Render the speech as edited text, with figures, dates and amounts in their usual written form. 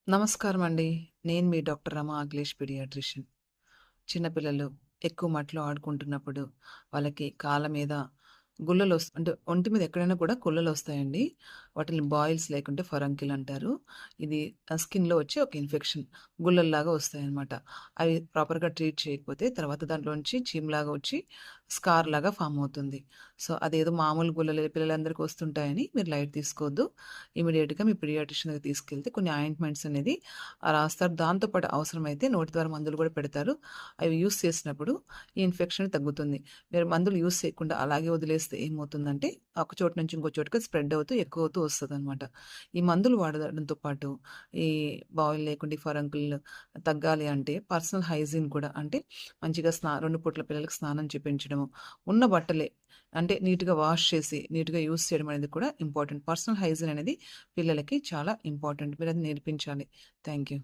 నమస్కారం అండి. నేను మీ డాక్టర్ రమ అఖిలేష్ పీడియాట్రిషియన్. చిన్న పిల్లలు ఎక్కువ మట్టిలో ఆడుకుంటున్నప్పుడు వాళ్ళకి కాళ్ళ మీద అంటే ఒంటి మీద ఎక్కడైనా కూడా గుల్లలొస్తాయండి. వాటిని బాయిల్స్ లేకుంటే ఫరంకిల్ అంటారు. ఇది స్కిన్‌లో వచ్చే ఒక ఇన్ఫెక్షన్. గుల్లల్లాగా వస్తాయన్నమాట. అవి ప్రాపర్‌గా ట్రీట్ చేయకపోతే తర్వాత దాంట్లోంచి చీమ్‌లాగా వచ్చి స్కార్‌లాగా ఫార్మ్ అవుతుంది. సో, అదేదో మామూలు గుల్లలే పిల్లలందరికీ వస్తుంటాయని మీరు లైట్ తీసుకోవద్దు. ఇమ్మీడియేట్‌గా మీ పీడియాట్రిషియన్ దగ్గరికి తీసుకెళ్తే కొన్ని ఆయింట్మెంట్స్ అనేది రాస్తారు. దాంతో పాటు అవసరమైతే నోటి ద్వారా మందులు కూడా పెడతారు. అవి యూజ్ చేసినప్పుడు ఈ ఇన్ఫెక్షన్ తగ్గుతుంది. మీరు మందులు యూజ్ చేయకుండా అలాగే వదిలేస్తే ఏమవుతుందంటే, ఒక చోటు నుంచి ఇంకో చోటుకి స్ప్రెడ్ అవుతూ ఎక్కువవుతూ వస్తదనమాట. ఈ మందులు వాడడంతో పాటు ఈ బాయిల్ లేకుండా ఈ ఫరంకులు తగ్గాలి అంటే పర్సనల్ హైజీన్ కూడా అంటే మంచిగా 2 పూట్ల పిల్లలకి స్నానం చేపించడము, ఉన్న బట్టలే అంటే నీట్‌గా వాష్ చేసి, నీట్‌గా యూజ్ చేయడం అనేది కూడా ఇంపార్టెంట్. పర్సనల్ హైజీన్ అనేది పిల్లలకి చాలా ఇంపార్టెంట్. మీరది నేర్పించాలి. Thank you.